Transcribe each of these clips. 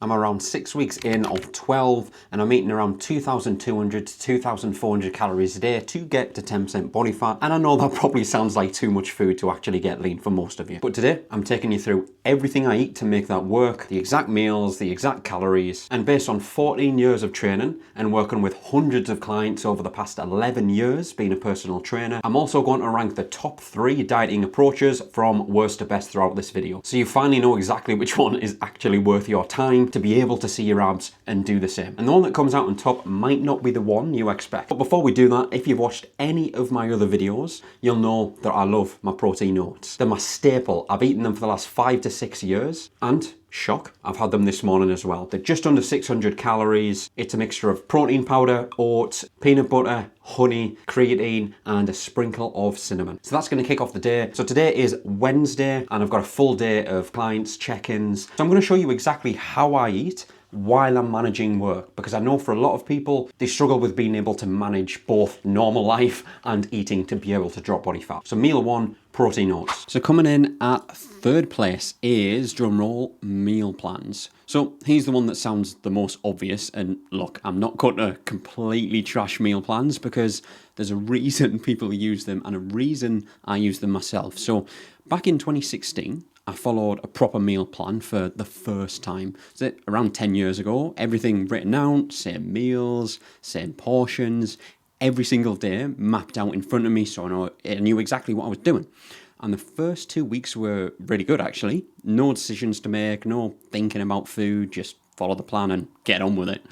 I'm around 6 weeks in of 12, and I'm eating around 2,200 to 2,400 calories a day to get to 10% body fat. And I know that probably sounds like too much food to actually get lean for most of you. But today, I'm taking you through everything I eat to make that work, the exact meals, the exact calories, and based on 14 years of training and working with hundreds of clients over the past 11 years being a personal trainer, I'm also going to rank the top 3 dieting approaches from worst to best throughout this video. So you finally know exactly which one is actually worth your time to be able to see your abs and do the same. And the one that comes out on top might not be the one you expect. But before we do that, if you've watched any of my other videos, you'll know that I love my protein oats. They're my staple. I've eaten them for the last 5 to 6 years, and shock, I've had them this morning as well. They're just under 600 calories. It's a mixture of protein powder, oats, peanut butter, honey, creatine, and a sprinkle of cinnamon. So that's going to kick off the day. So today is Wednesday, and I've got a full day of clients, check-ins. So I'm going to show you exactly how I eat while I'm managing work, because I know for a lot of people, they struggle with being able to manage both normal life and eating to be able to drop body fat. So meal 1, protein oats. So coming in at 3rd place is, drumroll, meal plans. So here's the one that sounds the most obvious, and look, I'm not going to completely trash meal plans because there's a reason people use them and a reason I use them myself. So back in 2016, I followed a proper meal plan for the first time. So around 10 years ago, everything written out, same meals, same portions, every single day mapped out in front of me, so I knew exactly what I was doing. And the first 2 weeks were really good, actually. No decisions to make, no thinking about food, just follow the plan and get on with it.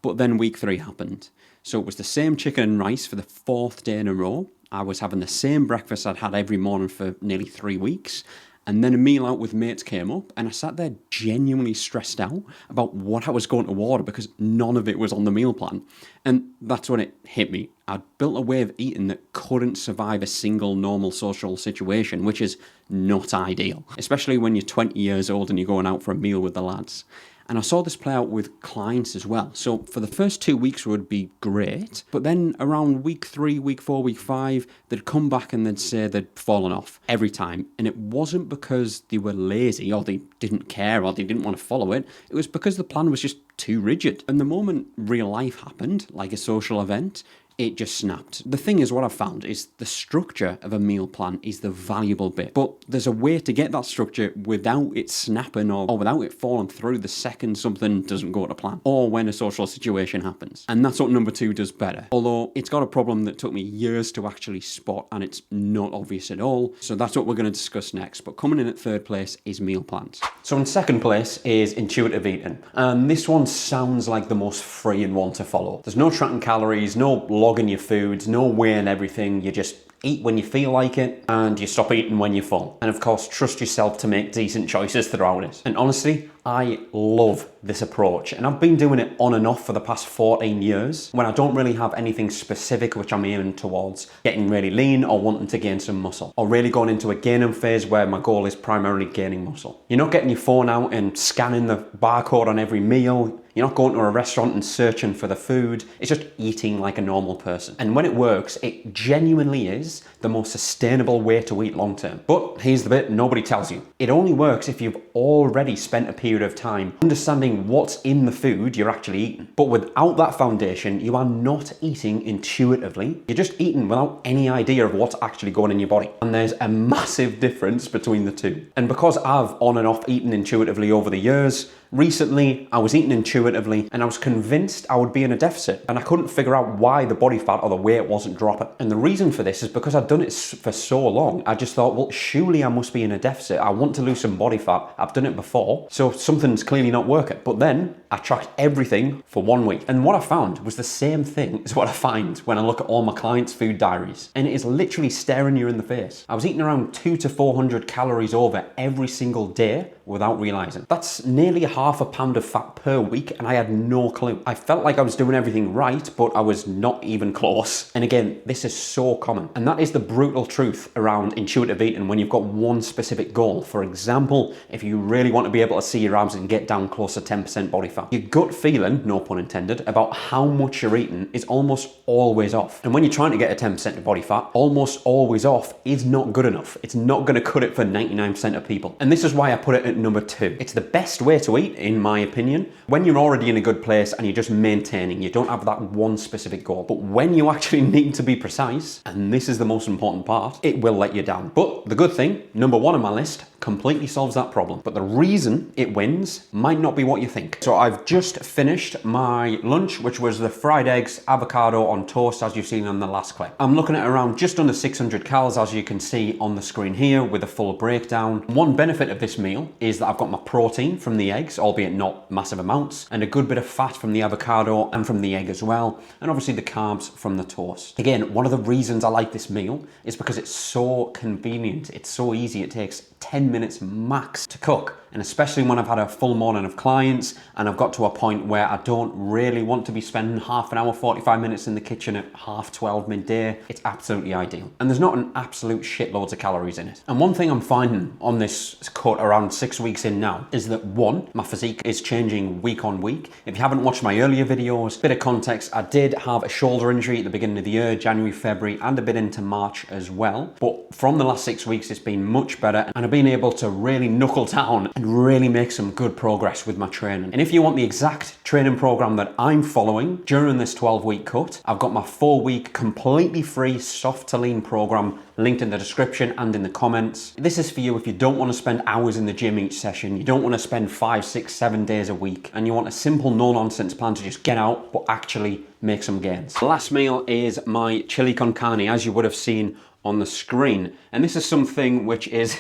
But then week 3 happened. So it was the same chicken and rice for the 4th day in a row. I was having the same breakfast I'd had every morning for nearly 3 weeks. And then a meal out with mates came up, and I sat there genuinely stressed out about what I was going to order because none of it was on the meal plan. And that's when it hit me. I'd built a way of eating that couldn't survive a single normal social situation, which is not ideal, especially when you're 20 years old and you're going out for a meal with the lads. And I saw this play out with clients as well. So for the first 2 weeks would be great, but then around week 3, week 4, week 5, they'd come back and they'd say they'd fallen off every time. And it wasn't because they were lazy or they didn't care or they didn't want to follow it. It was because the plan was just too rigid. And the moment real life happened, like a social event, it just snapped. The thing is, what I've found is the structure of a meal plan is the valuable bit, but there's a way to get that structure without it snapping or without it falling through the second something doesn't go to plan or when a social situation happens. And that's what number 2 does better. Although it's got a problem that took me years to actually spot and it's not obvious at all. So that's what we're going to discuss next. But coming in at 3rd place is meal plans. So in 2nd place is intuitive eating. And this one sounds like the most freeing one to follow. There's no tracking calories, no logging your foods, no weighing everything. You just eat when you feel like it and you stop eating when you're full. And of course, trust yourself to make decent choices throughout it. And honestly, I love this approach, and I've been doing it on and off for the past 14 years when I don't really have anything specific which I'm aiming towards getting really lean or wanting to gain some muscle, or really going into a gaining phase where my goal is primarily gaining muscle. You're not getting your phone out and scanning the barcode on every meal. You're not going to a restaurant and searching for the food. It's just eating like a normal person. And when it works, it genuinely is the most sustainable way to eat long term. But here's the bit nobody tells you. It only works if you've already spent a period of time understanding what's in the food you're actually eating. But without that foundation, you are not eating intuitively. You're just eating without any idea of what's actually going in your body. And there's a massive difference between the two. And because I've on and off eaten intuitively over the years, recently I was eating intuitively and I was convinced I would be in a deficit, and I couldn't figure out why the body fat or the weight wasn't dropping. And the reason for this is because I'd done it for so long. I just thought, well, surely I must be in a deficit. I want to lose some body fat. I've done it before, so something's clearly not working. But then I tracked everything for 1 week, and what I found was the same thing as what I find when I look at all my clients' food diaries, and it is literally staring you in the face. I was eating around 200 to 400 calories over every single day without realizing. That's nearly half a pound of fat per week, and I had no clue. I felt like I was doing everything right, but I was not even close. And again, this is so common. And that is the brutal truth around intuitive eating when you've got one specific goal. For example, if you really want to be able to see your abs and get down close to 10% body fat, fat. Your gut feeling, no pun intended, about how much you're eating is almost always off. And when you're trying to get a 10% of body fat, almost always off is not good enough. It's not going to cut it for 99% of people. And this is why I put it at number 2. It's the best way to eat, in my opinion, when you're already in a good place and you're just maintaining. You don't have that one specific goal. But when you actually need to be precise, and this is the most important part, it will let you down. But the good thing, number 1 on my list, completely solves that problem. But the reason it wins might not be what you think. So I've just finished my lunch, which was the fried eggs, avocado on toast, as you've seen on the last clip. I'm looking at around just under 600 calories, as you can see on the screen here with a full breakdown. One benefit of this meal is that I've got my protein from the eggs, albeit not massive amounts, and a good bit of fat from the avocado and from the egg as well, and obviously the carbs from the toast. Again, one of the reasons I like this meal is because it's so convenient. It's so easy. It takes 10 minutes max to cook. And especially when I've had a full morning of clients and I've got to a point where I don't really want to be spending half an hour, 45 minutes in the kitchen at 12:30 midday, it's absolutely ideal. And there's not an absolute shitloads of calories in it. And one thing I'm finding on this cut around 6 weeks in now is that 1, my physique is changing week on week. If you haven't watched my earlier videos, bit of context, I did have a shoulder injury at the beginning of the year, January, February, and a bit into March as well. But from the last 6 weeks, it's been much better and I've been able to really knuckle down and really make some good progress with my training. And if you want the exact training program that I'm following during this 12-week cut, I've got my 4-week completely free soft to lean program linked in the description and in the comments. This is for you if you don't want to spend hours in the gym each session, you don't want to spend 5, 6, 7 days a week, and you want a simple no-nonsense plan to just get out but actually make some gains. The last meal is my chili con carne, as you would have seen on the screen. And this is something which is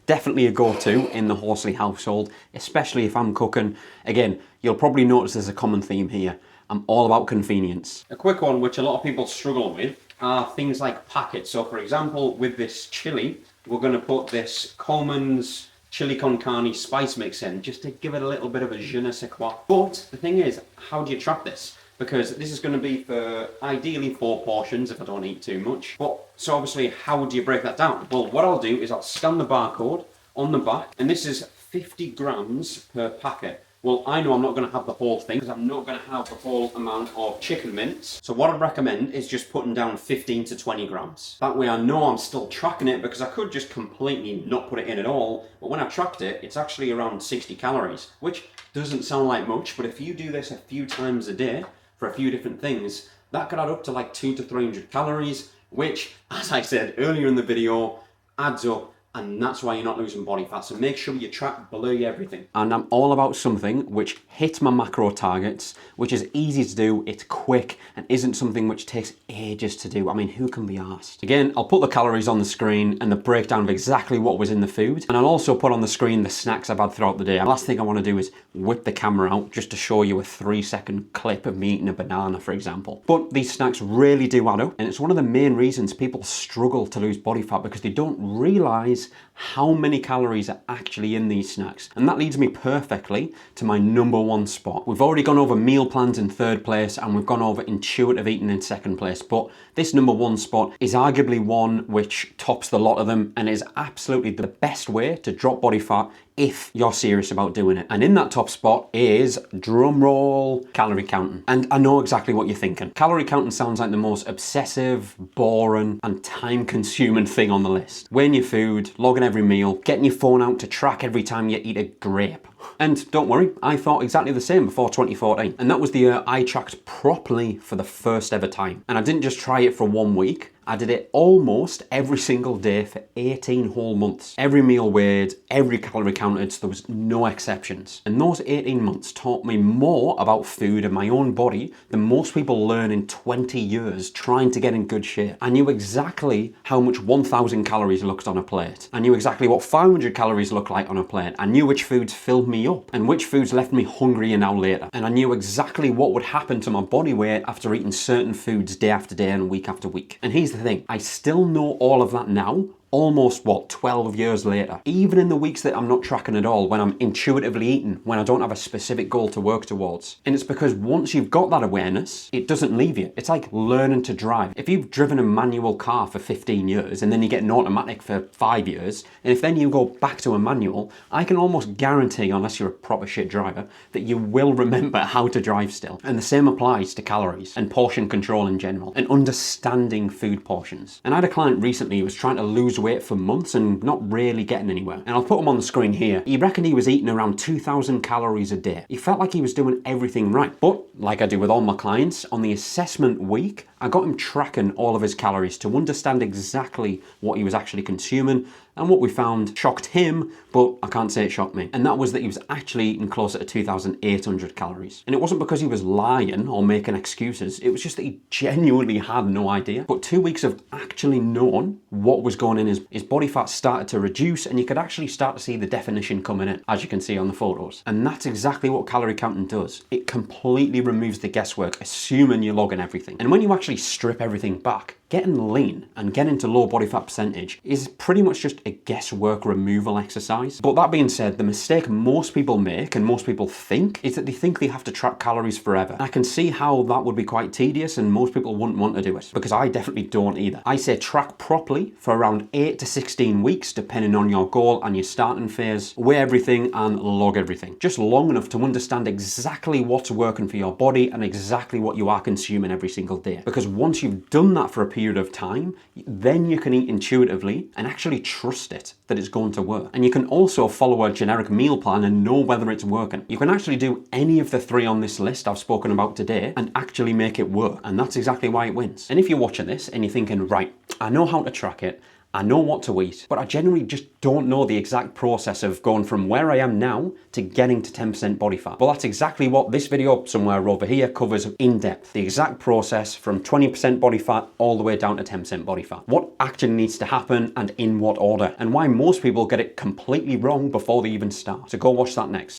definitely a go-to in the Horsley household, especially if I'm cooking. Again, you'll probably notice there's a common theme here. I'm all about convenience. A quick one which a lot of people struggle with are things like packets. So for example, with this chili, we're going to put this Coleman's chili con carne spice mix in just to give it a little bit of a je ne sais quoi. But the thing is, how do you track this? Because this is going to be for ideally 4 portions if I don't eat too much. But so obviously, how do you break that down? Well, what I'll do is I'll scan the barcode on the back, and this is 50 grams per packet. Well, I know I'm not going to have the whole thing because I'm not going to have the whole amount of chicken mince. So what I'd recommend is just putting down 15 to 20 grams. That way I know I'm still tracking it, because I could just completely not put it in at all. But when I tracked it, it's actually around 60 calories, which doesn't sound like much. But if you do this a few times a day for a few different things, that could add up to like 200 to 300 calories, which, as I said earlier in the video, adds up. And that's why you're not losing body fat. So make sure you track below everything. And I'm all about something which hits my macro targets, which is easy to do, it's quick, and isn't something which takes ages to do. I mean, who can be asked? Again, I'll put the calories on the screen and the breakdown of exactly what was in the food. And I'll also put on the screen the snacks I've had throughout the day. And the last thing I want to do is whip the camera out just to show you a 3-second clip of me eating a banana, for example. But these snacks really do add up. And it's one of the main reasons people struggle to lose body fat, because they don't realize how many calories are actually in these snacks. And that leads me perfectly to my number 1 spot. We've already gone over meal plans in 3rd place, and we've gone over intuitive eating in 2nd place, but this number 1 spot is arguably one which tops the lot of them and is absolutely the best way to drop body fat if you're serious about doing it. And in that top spot is, drumroll, calorie counting. And I know exactly what you're thinking. Calorie counting sounds like the most obsessive, boring, and time-consuming thing on the list. Weighing your food, logging every meal, getting your phone out to track every time you eat a grape. And don't worry, I thought exactly the same before 2014. And that was the year I tracked properly for the first ever time. And I didn't just try it for 1 week. I did it almost every single day for 18 whole months. Every meal weighed, every calorie counted, so there was no exceptions. And those 18 months taught me more about food and my own body than most people learn in 20 years trying to get in good shape. I knew exactly how much 1,000 calories looked on a plate. I knew exactly what 500 calories looked like on a plate. I knew which foods filled me up and which foods left me hungry an hour later. And I knew exactly what would happen to my body weight after eating certain foods day after day and week after week. And here's the thing, I still know all of that now, almost, what, 12 years later. Even in the weeks that I'm not tracking at all, when I'm intuitively eating, when I don't have a specific goal to work towards. And it's because once you've got that awareness, it doesn't leave you. It's like learning to drive. If you've driven a manual car for 15 years and then you get an automatic for 5 years, and if then you go back to a manual, I can almost guarantee, unless you're a proper shit driver, that you will remember how to drive still. And the same applies to calories and portion control in general, and understanding food portions. And I had a client recently who was trying to lose weight for months and not really getting anywhere. And I'll put him on the screen here. He reckoned he was eating around 2,000 calories a day. He felt like he was doing everything right. But like I do with all my clients, on the assessment week, I got him tracking all of his calories to understand exactly what he was actually consuming. And what we found shocked him, but I can't say it shocked me. And that was that he was actually eating closer to 2,800 calories. And it wasn't because he was lying or making excuses. It was just that he genuinely had no idea. But 2 weeks of actually knowing what was going in, his body fat started to reduce, and you could actually start to see the definition coming in, as you can see on the photos. And that's exactly what calorie counting does. It completely removes the guesswork, assuming you're logging everything. And when you actually strip everything back, getting lean and getting to low body fat percentage is pretty much just a guesswork removal exercise. But that being said, the mistake most people make and most people think is that they think they have to track calories forever. I can see how that would be quite tedious and most people wouldn't want to do it, because I definitely don't either. I say track properly for around 8 to 16 weeks, depending on your goal and your starting phase. Weigh everything and log everything. Just long enough to understand exactly what's working for your body and exactly what you are consuming every single day. Because once you've done that for a period of time, then you can eat intuitively and actually trust it that it's going to work. And you can also follow a generic meal plan and know whether it's working. You can actually do any of the 3 on this list I've spoken about today and actually make it work. And that's exactly why it wins. And if you're watching this and you're thinking, right, I know how to track it, I know what to eat, but I genuinely just don't know the exact process of going from where I am now to getting to 10% body fat. Well, that's exactly what this video somewhere over here covers in depth. The exact process from 20% body fat all the way down to 10% body fat. What actually needs to happen and in what order, and why most people get it completely wrong before they even start. So go watch that next.